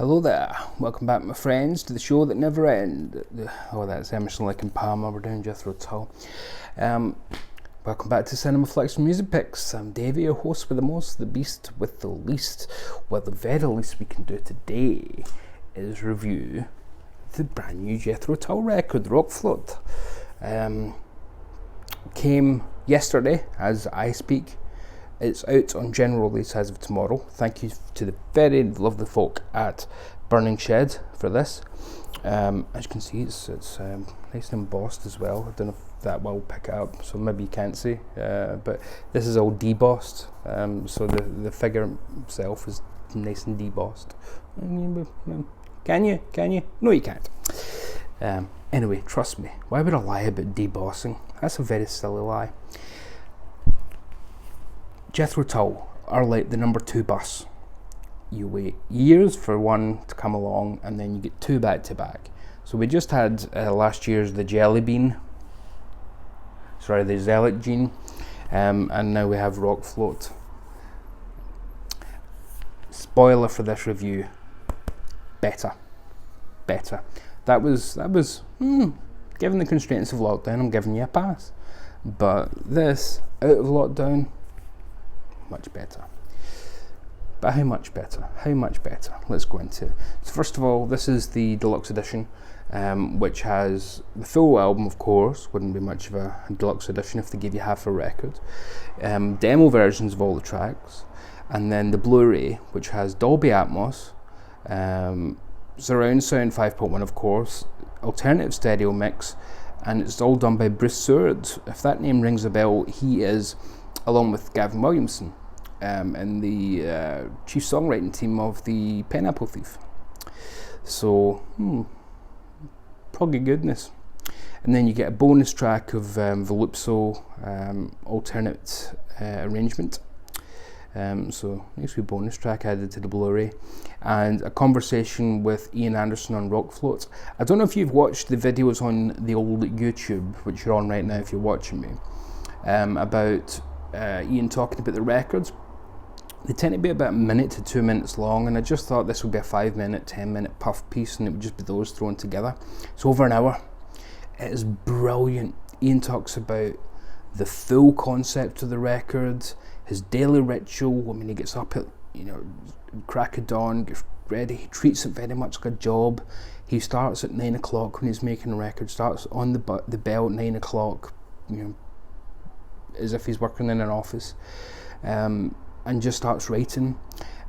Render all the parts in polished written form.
Hello there, welcome back my friends to the show that never ends. Oh, that's Emerson, Lake and Palmer, we're doing Jethro, Tull. Welcome back to Cinema Flicks and Music Picks. I'm Davey, your host with the most, the beast with the least. Well, the very least we can do today is review the brand new Jethro Tull record, RökFlöte. Came yesterday as I speak. It's out on general release as of tomorrow. Thank you to the very lovely folk at Burning Shed for this. As you can see, it's nice and embossed as well. I don't know if that will pick it up, so maybe you can't see. But this is all debossed, so the figure itself is nice and debossed. Can you? No, you can't. Anyway, trust me. Why would I lie about debossing? That's a very silly lie. Jethro Tull are like the number 2 bus. You wait years for one to come along and then you get 2 back to back. So we just had last year's the Zealot Gene, and now we have RökFlöte. Spoiler for this review, better. That was given the constraints of lockdown, I'm giving you a pass. But this, out of lockdown, much better. But how much better? Let's go into it. So first of all, this is the Deluxe edition, which has the full album, of course. Wouldn't be much of a Deluxe edition if they gave you half a record. Demo versions of all the tracks. And then the Bluray, which has Dolby Atmos, surround sound 5.1, of course, alternative stereo mix, and it's all done by Bruce Seward. If that name rings a bell, he is, along with Gavin Williamson, in the chief songwriting team of the Pineapple Thief. So, probably goodness. And then you get a bonus track of Volupso alternate arrangement. So, nice wee bonus track added to the Blu-ray. And a conversation with Ian Anderson on RökFlöte. I don't know if you've watched the videos on the old YouTube, which you're on right now if you're watching me, about Ian talking about the records. They tend to be about 1 minute to 2 minutes long, and I just thought this would be a 5-minute, 10-minute puff piece, and it would just be those thrown together. It's over an hour. It is brilliant. Ian talks about the full concept of the record, his daily ritual. I mean, he gets up at crack of dawn, gets ready. He treats it very much like a job. He starts at 9 o'clock when he's making a record. Starts on the bell at 9 o'clock, as if he's working in an office. And just starts writing,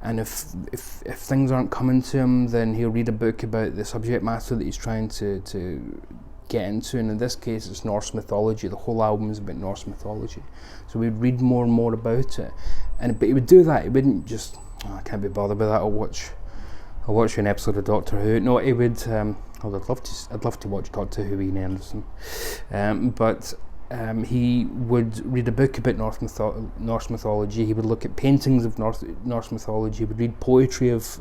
and if things aren't coming to him, then he'll read a book about the subject matter that he's trying to get into, and in this case it's Norse mythology. The whole album is about Norse mythology, so we'd read more and more about it, but he would do that. He wouldn't just, I can't be bothered with that, I'll watch an episode of Doctor Who. No, he would, I'd love to watch Doctor Who, Ian Anderson, but he would read a book about Norse mythology. He would look at paintings of Norse mythology. He would read poetry of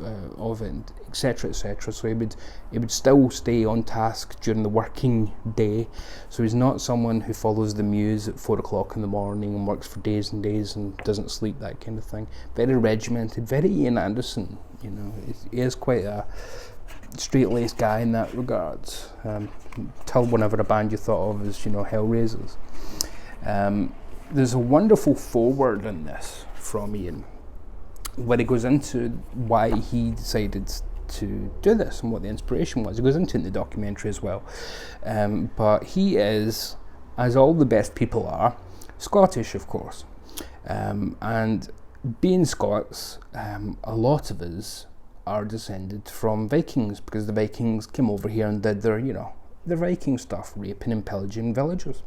it, etc., etc. So he would still stay on task during the working day. So he's not someone who follows the muse at 4 o'clock in the morning and works for days and days and doesn't sleep, that kind of thing. Very regimented, very Ian Anderson. He is quite a straight-laced guy in that regard. Tull were never a band you thought of as Hellraisers. There's a wonderful foreword in this from Ian, where he goes into why he decided to do this and what the inspiration was. He goes into it in the documentary as well. But he is, as all the best people are, Scottish, of course. And being Scots, a lot of us are descended from Vikings, because the Vikings came over here and did their Viking stuff, raping and pillaging villagers.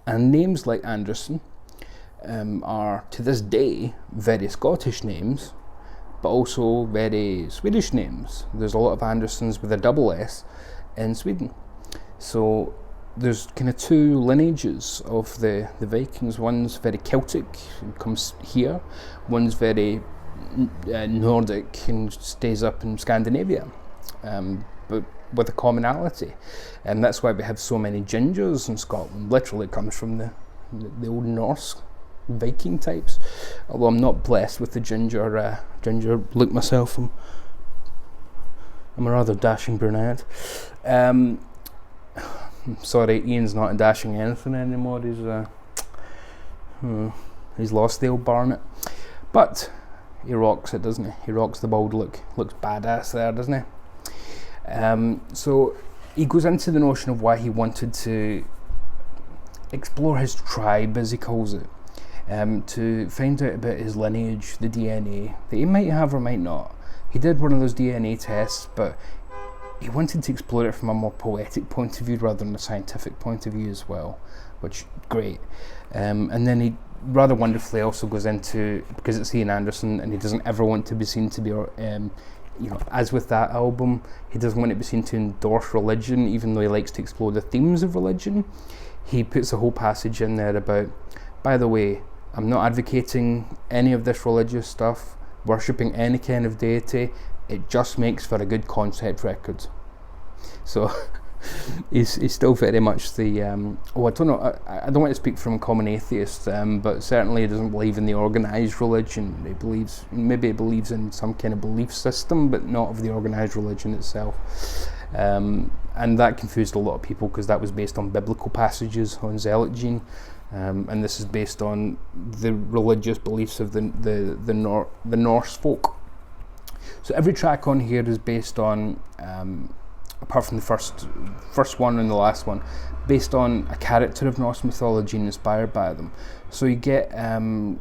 And names like Anderson are, to this day, very Scottish names, but also very Swedish names. There's a lot of Andersons with a double S in Sweden. So there's kind of 2 lineages of the Vikings. One's very Celtic and comes here. One's very Nordic and stays up in Scandinavia, but with a commonality, and that's why we have so many gingers in Scotland. Literally comes from the old Norse Viking types, although I'm not blessed with the ginger look myself. I'm I'm a rather dashing brunette. Sorry, Ian's not dashing anything anymore. He's lost the old Barnet. But he rocks it, doesn't he? He rocks the bald look. Looks badass there, doesn't he? So he goes into the notion of why he wanted to explore his tribe, as he calls it, to find out about his lineage, the DNA that he might have or might not. He did one of those DNA tests, but he wanted to explore it from a more poetic point of view rather than a scientific point of view as well, which great. And then he rather wonderfully also goes into, because it's Ian Anderson and he doesn't ever want to be seen to be, as with that album, he doesn't want to be seen to endorse religion, even though he likes to explore the themes of religion. He puts a whole passage in there about, by the way, I'm not advocating any of this religious stuff, worshipping any kind of deity. It just makes for a good concept record. So he's still very much the I don't know, I don't want to speak from a common atheist, but certainly he doesn't believe in the organised religion. He believes in some kind of belief system, but not of the organised religion itself. And that confused a lot of people because that was based on biblical passages on Zealot Gene, and this is based on the religious beliefs of the Norse folk. So every track on here is based on, apart from the first one and the last one, based on a character of Norse mythology and inspired by them. So you get Ginnungagap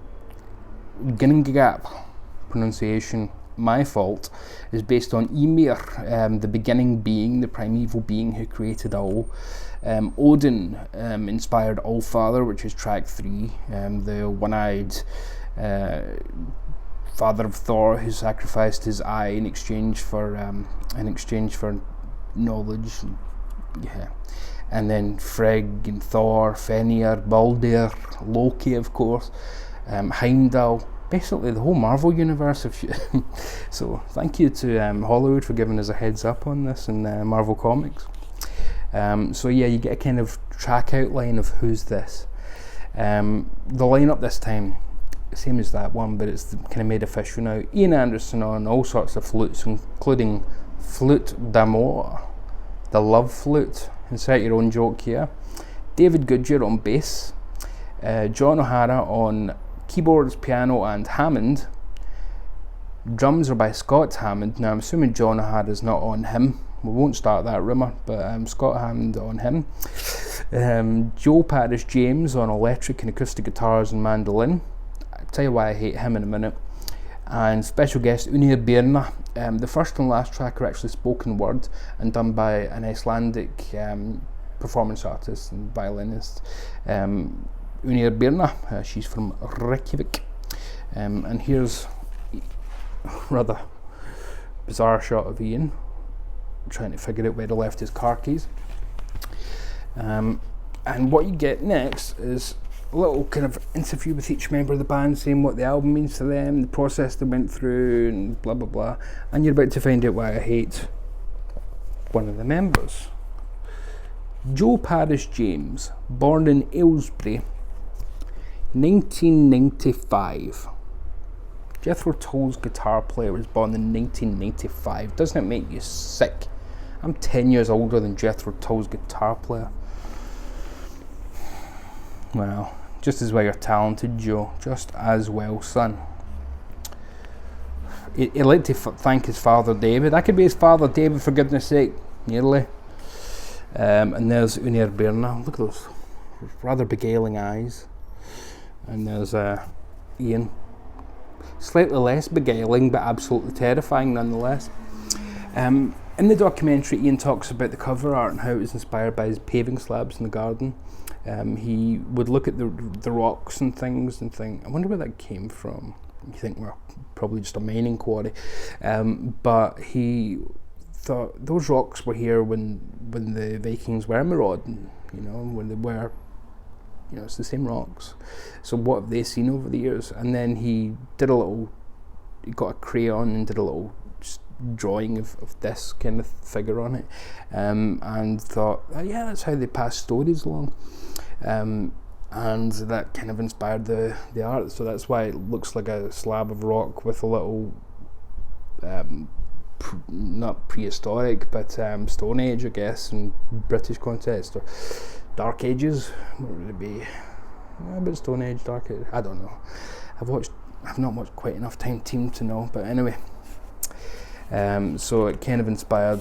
pronunciation. My fault is based on Ymir, the beginning being, the primeval being who created all. Odin inspired Allfather, which is track 3, the one-eyed father of Thor who sacrificed his eye in exchange for knowledge. Yeah. And then Frigg and Thor, Fenrir, Baldur, Loki, of course, Heimdall. Basically the whole Marvel universe of shit. So thank you to Hollywood for giving us a heads up on this in Marvel Comics. So yeah, you get a kind of track outline of who's this. The lineup this time, same as that one, but it's kind of made official now. Ian Anderson on all sorts of flutes, including Flute d'amour, the love flute. Insert your own joke here. David Goodyear on bass. John O'Hara on keyboards, piano and Hammond. Drums are by Scott Hammond. Now I'm assuming John O'Hara's not on him. We won't start that rumour, but Scott Hammond on him. Joe Parrish James on electric and acoustic guitars and mandolin. I'll tell you why I hate him in a minute. And special guest Unir Birna. The first and last track are actually spoken word and done by an Icelandic performance artist and violinist. Unir Birna, she's from Reykjavik, and here's a rather bizarre shot of Ian trying to figure out where he left his car keys, and what you get next is a little kind of interview with each member of the band, saying what the album means to them, the process they went through, and blah blah blah, and you're about to find out why I hate one of the members. Joe Parrish James, born in Aylesbury, 1995. Jethro Tull's guitar player was born in 1995. Doesn't it make you sick? I'm 10 years older than Jethro Tull's guitar player. Well, just as well you're talented, Joe. Just as well, son. He'd like to thank his father David. That could be his father David, for goodness sake. Nearly. And there's Unir Birna. Look at those rather beguiling eyes. And there's Ian. Slightly less beguiling, but absolutely terrifying nonetheless. In the documentary, Ian talks about the cover art and how it was inspired by his paving slabs in the garden. He would look at the rocks and things and think, I wonder where that came from. You think, well, probably just a mining quarry. But he thought those rocks were here when the Vikings were marauding, when they were, it's the same rocks. So what have they seen over the years? And then he got a crayon and did a little drawing of this kind of figure on it, and thought, oh, yeah, that's how they pass stories along. And that kind of inspired the art. So that's why it looks like a slab of rock with a little not prehistoric, but Stone Age, I guess, in British context, or Dark Ages. What would it be? A bit Stone Age, Dark Age. I don't know. I've not watched quite enough Time Team to know, but anyway. So it kind of inspired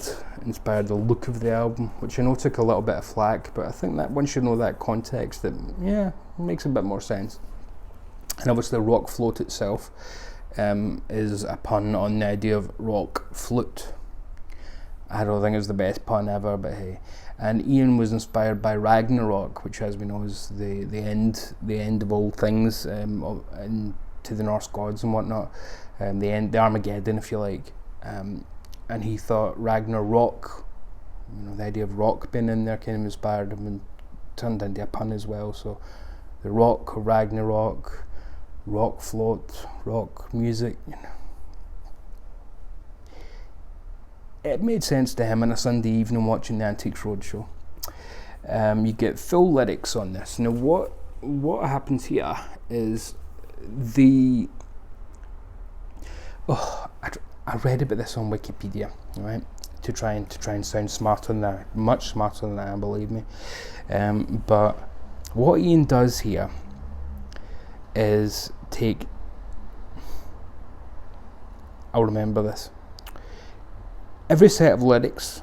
the look of the album, which I know took a little bit of flack, but I think that once you know that context, it makes a bit more sense. And obviously RökFlöte itself is a pun on the idea of rock flute. I don't think it's the best pun ever, but hey. And Ian was inspired by Ragnarok, which, as we know, is the end of all things, and to the Norse gods and whatnot, the Armageddon, if you like. And he thought Ragnarok, the idea of rock being in there, kind of inspired him and turned into a pun as well. So the rock, Ragnarok, RökFlöte, rock music. It made sense to him on a Sunday evening watching the Antiques Roadshow. You get full lyrics on this. Now, what happens here is I read about this on Wikipedia, right? To try and sound smarter than I, much smarter than I am, believe me. But what Ian does here is I'll remember this. Every set of lyrics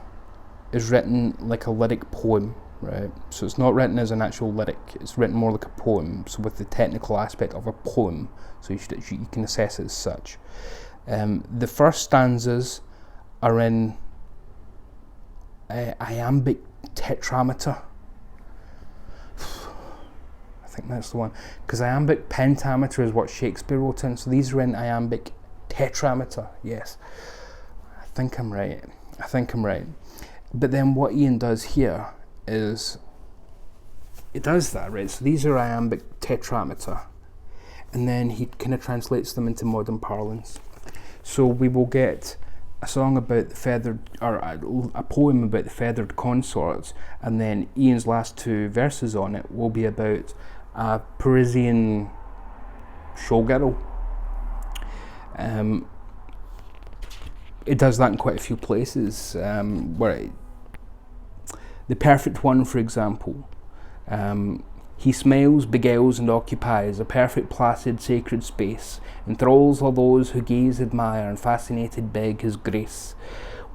is written like a lyric poem, right? So it's not written as an actual lyric, it's written more like a poem, so with the technical aspect of a poem, so you can assess it as such. The first stanzas are in iambic tetrameter. I think that's the one, because iambic pentameter is what Shakespeare wrote in, so these are in iambic tetrameter. Yes, I think I'm right. But then what Ian does here is it does that, right? So these are iambic tetrameter, and then he kind of translates them into modern parlance. So we will get a song about the feathered, or a poem about the feathered consorts, and then Ian's last two verses on it will be about a Parisian showgirl. It does that in quite a few places, where the perfect one, for example, he smiles, beguiles and occupies a perfect, placid, sacred space, enthralls all those who gaze, admire, and fascinated beg his grace.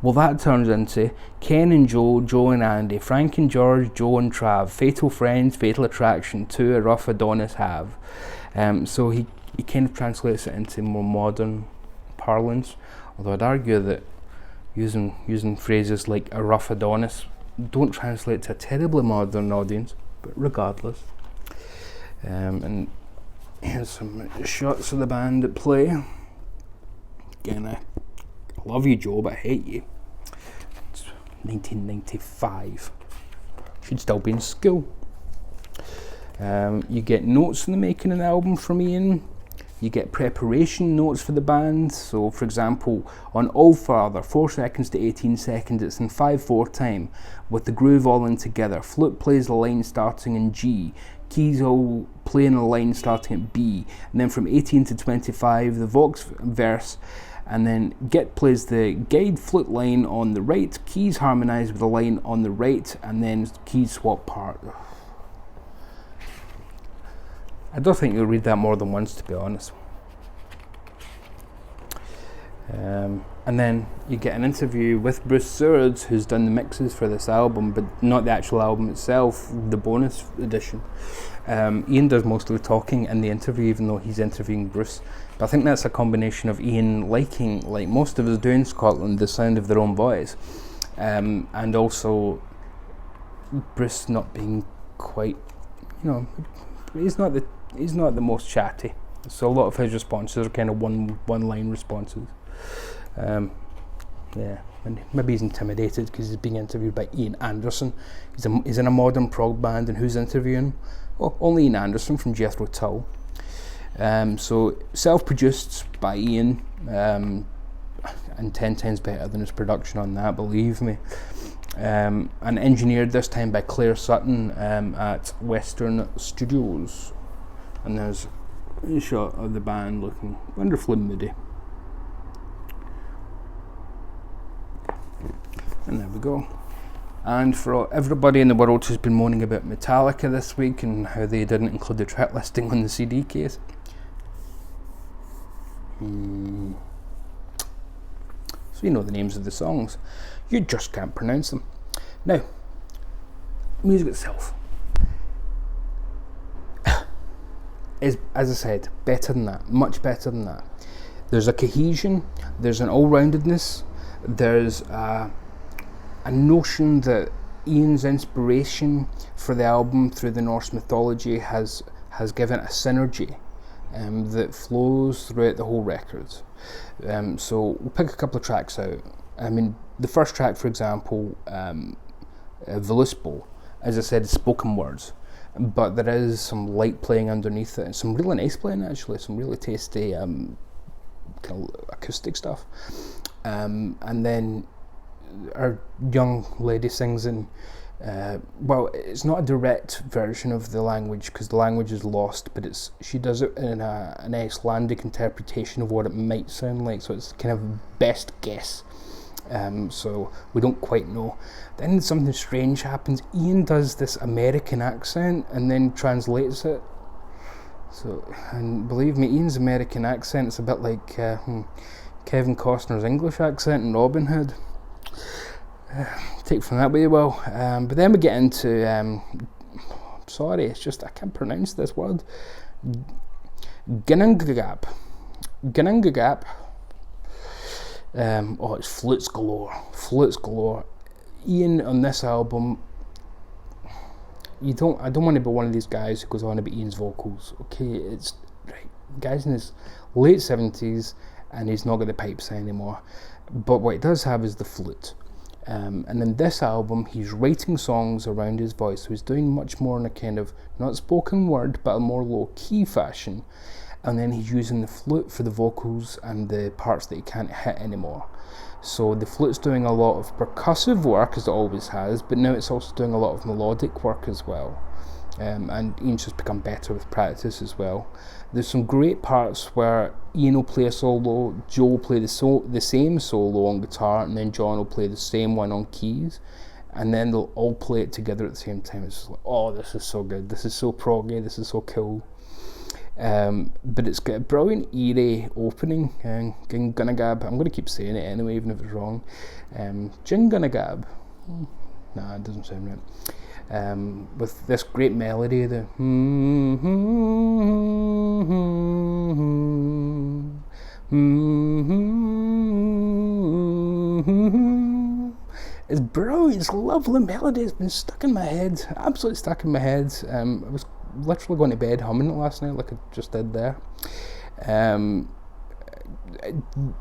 Well, that turns into Ken and Joe, Joe and Andy, Frank and George, Joe and Trav, fatal friends, fatal attraction, two a rough Adonis have. So he kind of translates it into more modern parlance, although I'd argue that using phrases like a rough Adonis don't translate to a terribly modern audience, but regardless. And here's some shots of the band at play. Again, I love you, Joe, but I hate you. It's 1995. Should still be in school. You get notes in the making of an album from Ian. You get preparation notes for the band. So, for example, on All Father, 4 seconds to 18 seconds, it's in 5/4 time, with the groove all in together. Flute plays the line starting in G. Keys all playing a line starting at B. And then from 18 to 25, the Vox verse. And then Git plays the guide flute line on the right. Keys harmonise with the line on the right. And then keys swap part. I don't think you'll read that more than once, to be honest. And then you get an interview with Bruce Swords, who's done the mixes for this album, but not the actual album itself, the bonus edition. Ian does most of the talking in the interview, even though he's interviewing Bruce. But I think that's a combination of Ian liking, like most of us do in Scotland, the sound of their own voice, and also Bruce not being quite, he's not the most chatty. So a lot of his responses are kind of one-line responses. And maybe he's intimidated because he's being interviewed by Ian Anderson. He's in a modern prog band, and who's interviewing? Well, only Ian Anderson from Jethro Tull. So self-produced by Ian, and 10 times better than his production on that, believe me. And engineered this time by Claire Sutton at Western Studios. And there's a shot of the band looking wonderfully moody. And there we go. And for everybody in the world who's been moaning about Metallica this week and how they didn't include the track listing on the CD case. So you know the names of the songs. You just can't pronounce them. Now, music itself is, as I said, better than that. Much better than that. There's a cohesion. There's an all-roundedness. There's a notion that Ian's inspiration for the album through the Norse mythology has given a synergy that flows throughout the whole record. So we'll pick a couple of tracks out. I mean, the first track, for example, Veluspo, as I said, is spoken words, but there is some light playing underneath it, and some really nice playing actually, some really tasty kind of acoustic stuff. And then our young lady sings in, well, it's not a direct version of the language because the language is lost, but she does it in an Icelandic interpretation of what it might sound like, so it's kind of best guess. So we don't quite know. Then something strange happens. Ian does this American accent and then translates it. So, and believe me, Ian's American accent is a bit like Kevin Costner's English accent in Robin Hood. Take from that way well. But then we get into, sorry, it's just I can't pronounce this word. Gnungagap. Oh, it's flutes galore. Ian on this album, I don't want to be one of these guys who goes on about Ian's vocals. Okay, it's right. Guy's in his late 70s and he's not got the pipes anymore. But what he does have is the flute. And in this album, he's writing songs around his voice, so he's doing much more in a kind of not spoken word, but a more low-key fashion. And then he's using the flute for the vocals and the parts that he can't hit anymore. So the flute's doing a lot of percussive work, as it always has, but now it's also doing a lot of melodic work as well. And Ian's just become better with practice as well. There's some great parts where Ian will play a solo, Joe will play the same solo on guitar, and then John will play the same one on keys, and then they'll all play it together at the same time. It's just like, oh, this is so good, this is so proggy, this is so cool. But it's got a brilliant eerie opening. Gunagab, I'm going to keep saying it anyway, even if it's wrong. Jingunagab. Nah, it doesn't sound right. With this great melody, the it's brilliant, it's a lovely melody, it's been stuck in my head, absolutely stuck in my head. I was literally going to bed humming it last night like I just did there.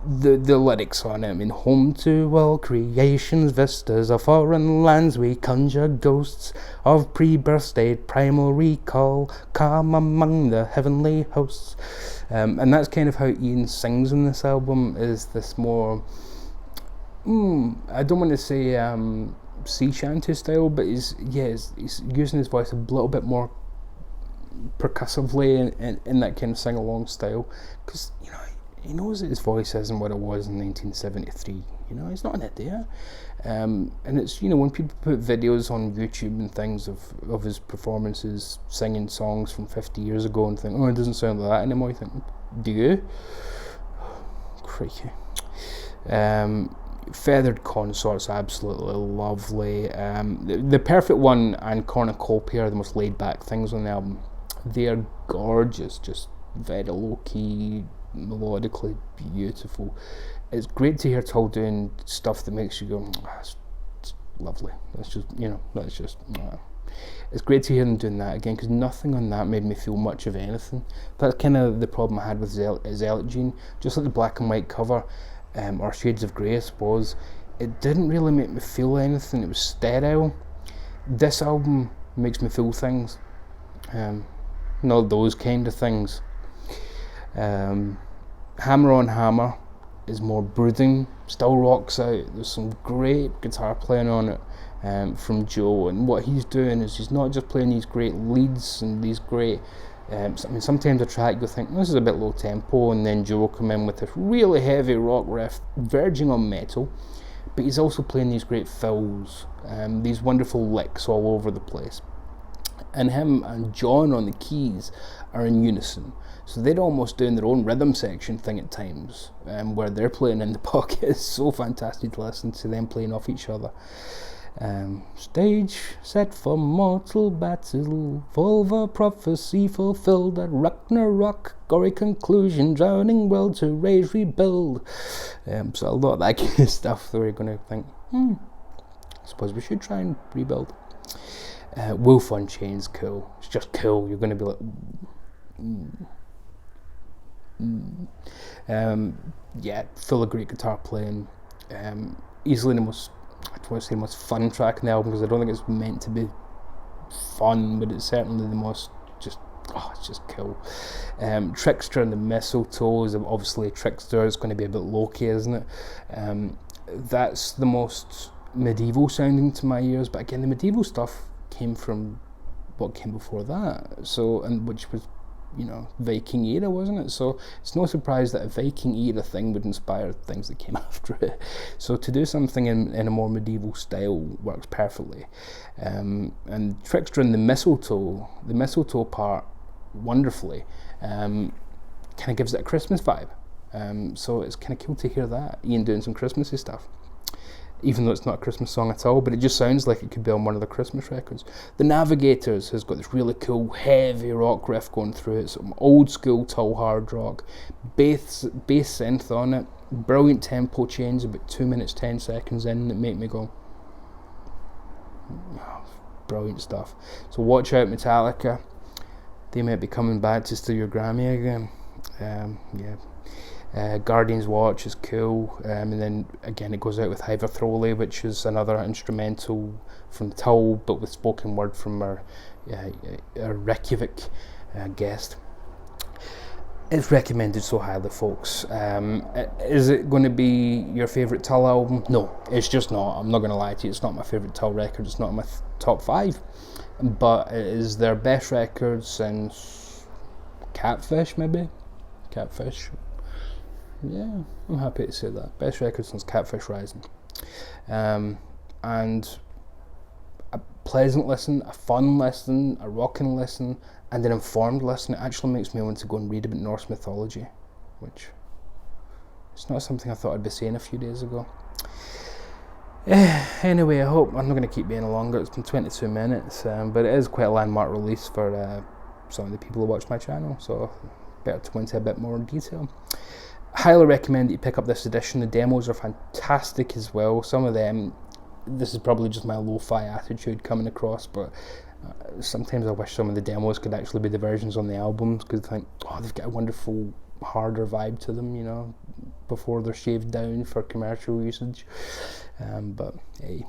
The lyrics on it, I mean, home to all creations, vistas of foreign lands, we conjure ghosts of pre-birth state, primal recall, come among the heavenly hosts. And that's kind of how Ian sings in this album, is this more, I don't want to say sea shanty style, but he's using his voice a little bit more percussively in that kind of sing-along style, because he knows that his voice isn't what it was in 1973. He's not an idiot. And it's, when people put videos on YouTube and things of his performances singing songs from 50 years ago and think, oh, it doesn't sound like that anymore, you think, do you? Crikey. Feathered Consort's absolutely lovely. The Perfect One and Cornucopia are the most laid-back things on the album. They are gorgeous, just very low-key, melodically beautiful. It's great to hear Tull doing stuff that makes you go, it's lovely. It's just, it's great to hear them doing that again, because nothing on that made me feel much of anything. That's kind of the problem I had with Zealot Gene. Just like the black and white cover, or Shades of Grey, I suppose, it didn't really make me feel anything. It was sterile. This album makes me feel things. Not those kind of things. Hammer on Hammer is more brooding, still rocks out. There's some great guitar playing on it from Joe, and what he's doing is he's not just playing these great leads and these great sometimes a track you'll think this is a bit low tempo, and then Joe will come in with this really heavy rock riff verging on metal, but he's also playing these great fills, these wonderful licks all over the place. And him and John on the keys are in unison. So they're almost doing their own rhythm section thing at times, where they're playing in the pocket. It's so fantastic to listen to them playing off each other. Stage set for mortal battle, vulva prophecy fulfilled at Ragnarok, gory conclusion, drowning world to raise, rebuild. So a lot of that kind of stuff that we're going to think, I suppose we should try and rebuild. Wolf on Chain's cool. It's just cool. You're going to be like, yeah, full of great guitar playing. Easily the most, I don't want to say the most fun track in the album, because I don't think it's meant to be fun, but it's certainly the most just, it's just cool. Trickster and the Mistletoe is obviously Trickster. It's going to be a bit low-key, isn't it? That's the most medieval sounding to my ears, but again, the medieval stuff came from what came before that, so, and which was, you know, Viking era, wasn't it? So it's no surprise that a Viking era thing would inspire things that came after it. So to do something in a more medieval style works perfectly. And Trickster and the mistletoe part, wonderfully, kind of gives it a Christmas vibe. So it's kind of cool to hear that, Ian doing some Christmassy stuff, even though it's not a Christmas song at all, but it just sounds like it could be on one of the Christmas records. The Navigators has got this really cool heavy rock riff going through it, some old school Tull hard rock, bass synth on it, brilliant tempo change about 2 minutes 10 seconds in that make me go, brilliant stuff. So watch out, Metallica, they might be coming back to steal your Grammy again. Guardian's Watch is cool, and then again it goes out with Hyver Throwley, which is another instrumental from Tull, but with spoken word from our Reykjavik guest. It's recommended so highly, folks. Is it going to be your favourite Tull album? No, it's just not. I'm not going to lie to you, it's not my favourite Tull record, it's not in my top 5, but it is their best record since Catfish, maybe? Catfish. Yeah, I'm happy to say that. Best record since Catfish Rising. And a pleasant listen, a fun listen, a rocking listen, and an informed listen. It actually makes me want to go and read about Norse mythology, which it's not something I thought I'd be saying a few days ago. Anyway, I hope I'm not going to keep being longer. It's been 22 minutes, but it is quite a landmark release for some of the people who watch my channel, so better to go into a bit more detail. Highly recommend that you pick up this edition. The demos are fantastic as well. Some of them, this is probably just my lo-fi attitude coming across, but sometimes I wish some of the demos could actually be the versions on the albums, because I think, they've got a wonderful, harder vibe to them, you know, before they're shaved down for commercial usage. But hey.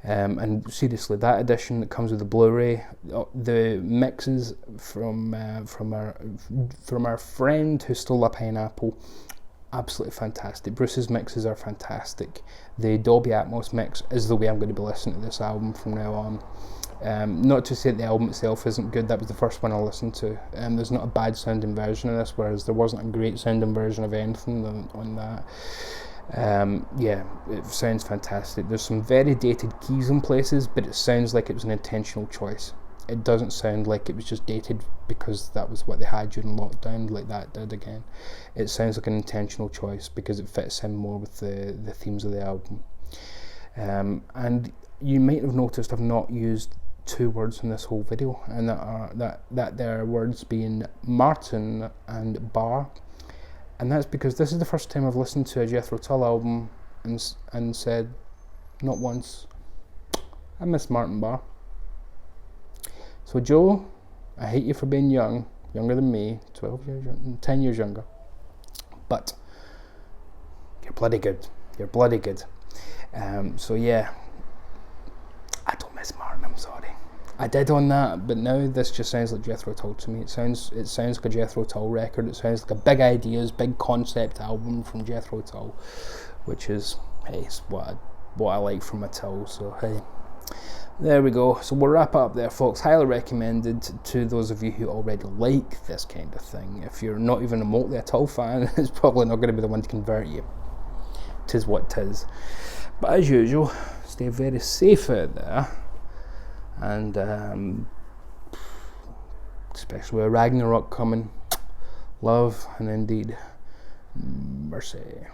And seriously, that edition that comes with the Bluray, the mixes from our friend who stole a pineapple, absolutely fantastic. Bruce's mixes are fantastic. The Dolby Atmos mix is the way I'm going to be listening to this album from now on. Not to say that the album itself isn't good, that was the first one I listened to. There's not a bad sounding version of this, whereas there wasn't a great sounding version of anything on that. Yeah, it sounds fantastic. There's some very dated keys in places, but it sounds like it was an intentional choice. It doesn't sound like it was just dated because that was what they had during lockdown, like that did again. It sounds like an intentional choice because it fits in more with the themes of the album. And you might have noticed I've not used 2 words in this whole video, and that there are words being Martin and Bar. And that's because this is the first time I've listened to a Jethro Tull album and said, not once, I miss Martin Barr. So Joe, I hate you for being younger than me, 10 years younger, but you're bloody good. So yeah, I don't miss Martin, I'm sorry. I did on that, but now this just sounds like Jethro Tull to me. It sounds like a Jethro Tull record. It sounds like a big ideas, big concept album from Jethro Tull, which is, hey, it's what I like from my Tull. So hey, there we go. So we'll wrap up there, folks. Highly recommended to those of you who already like this kind of thing. If you're not even remotely a Tull fan, it's probably not going to be the one to convert you. 'Tis what 'tis. But as usual, stay very safe out there, and especially with Ragnarok coming, love and indeed mercy.